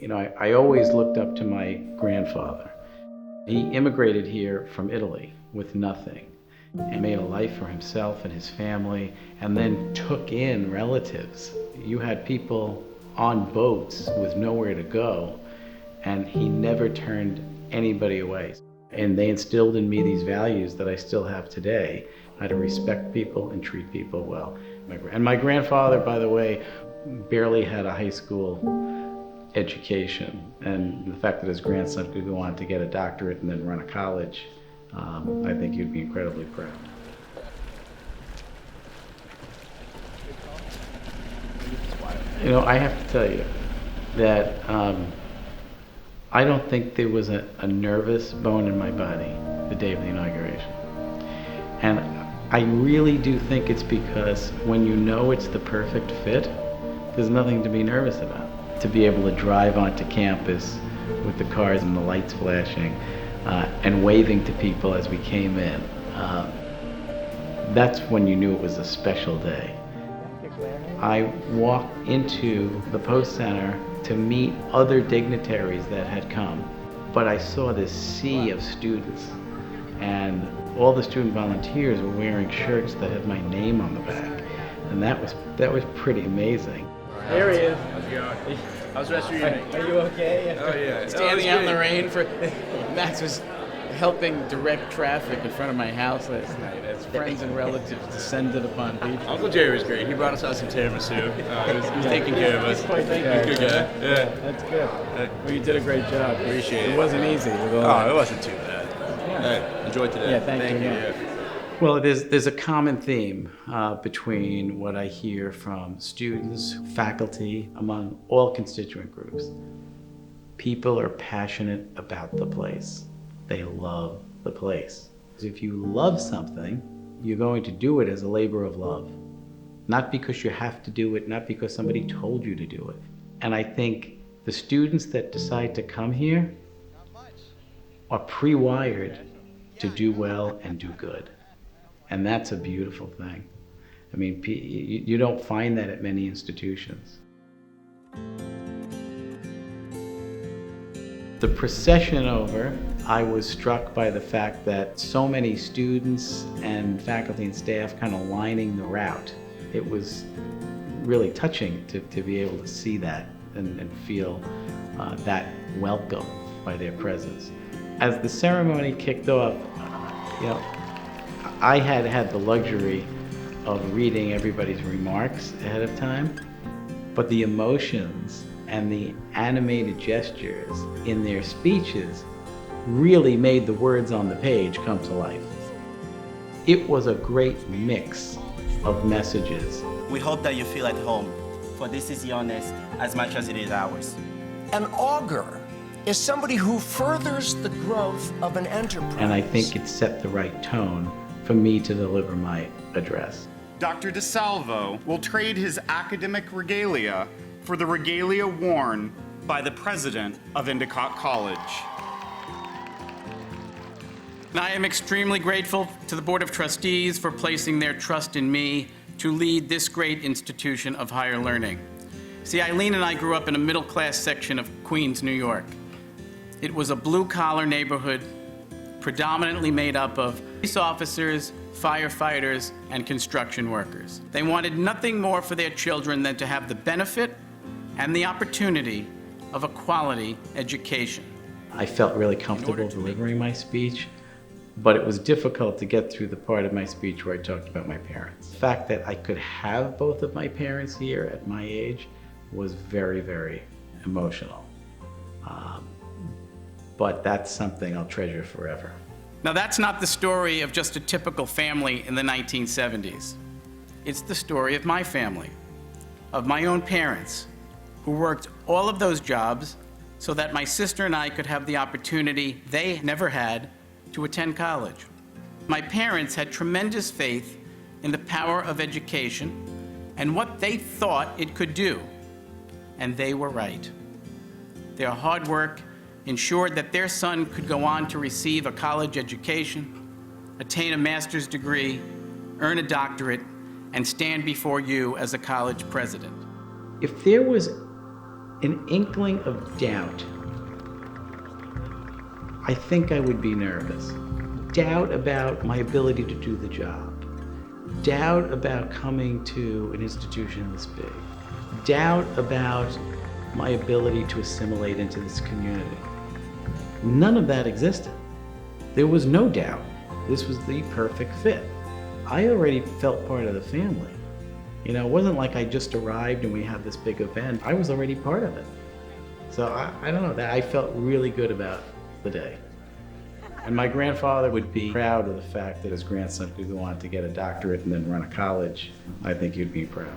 You know, I always looked up to my grandfather. He immigrated here from Italy with nothing and made a life for himself and his family, and then took in relatives. You had people on boats with nowhere to go, and he never turned anybody away. And they instilled in me these values that I still have today, how to respect people and treat people well. And my grandfather, by the way, barely had a high school education, and the fact that his grandson could go on to get a doctorate and then run a college, I think you'd be incredibly proud. You know, I have to tell you that I don't think there was a nervous bone in my body the day of the inauguration. And I really do think it's because when you know it's the perfect fit, there's nothing to be nervous about. To be able to drive onto campus with the cars and the lights flashing and waving to people as we came in, that's when you knew it was a special day. I walked into the Post Center to meet other dignitaries that had come, but I saw this sea of students, and all the student volunteers were wearing shirts that had my name on the back, and that was pretty amazing. There he is. How's it going? How's the rest of your evening? Are you okay? Oh yeah. Standing out in the rain for Max was helping direct traffic in front of my house last night as friends and relatives descended upon people. Uncle Jerry was great. He brought us out some tiramisu. He was taking care of us. Thank you. Good guy. Yeah. That's good. Well, you did a great job. Appreciate it. It wasn't easy. It wasn't too bad. Yeah. Enjoy today. Yeah, thank you. Yeah. Well, there's a common theme between what I hear from students, faculty, among all constituent groups. People are passionate about the place. They love the place. If you love something, you're going to do it as a labor of love. Not because you have to do it, not because somebody told you to do it. And I think the students that decide to come here are pre-wired to do well and do good. And that's a beautiful thing. I mean, you don't find that at many institutions. The procession over, I was struck by the fact that so many students and faculty and staff kind of lining the route. It was really touching to be able to see that and feel that welcome by their presence. As the ceremony kicked off, you know, I had the luxury of reading everybody's remarks ahead of time, but the emotions and the animated gestures in their speeches really made the words on the page come to life. It was a great mix of messages. We hope that you feel at home, for this is your nest as much as it is ours. An augur is somebody who furthers the growth of an enterprise. And I think it set the right tone for me to deliver my address. Dr. DiSalvo will trade his academic regalia for the regalia worn by the president of Endicott College. I am extremely grateful to the Board of Trustees for placing their trust in me to lead this great institution of higher learning. See, Eileen and I grew up in a middle-class section of Queens, New York. It was a blue-collar neighborhood predominantly made up of police officers, firefighters, and construction workers. They wanted nothing more for their children than to have the benefit and the opportunity of a quality education. I felt really comfortable delivering my speech, but it was difficult to get through the part of my speech where I talked about my parents. The fact that I could have both of my parents here at my age was very, very emotional. But that's something I'll treasure forever. Now, that's not the story of just a typical family in the 1970s. It's the story of my family, of my own parents, who worked all of those jobs so that my sister and I could have the opportunity they never had to attend college. My parents had tremendous faith in the power of education and what they thought it could do, and they were right. Their hard work ensured that their son could go on to receive a college education, attain a master's degree, earn a doctorate, and stand before you as a college president. If there was an inkling of doubt, I think I would be nervous. Doubt about my ability to do the job. Doubt about coming to an institution this big. Doubt about my ability to assimilate into this community. None of that existed. There was no doubt. This was the perfect fit. I already felt part of the family. You know, it wasn't like I just arrived and we had this big event. I was already part of it. So I don't know, that I felt really good about the day. And my grandfather would be proud of the fact that his grandson could go on to get a doctorate and then run a college. I think he'd be proud.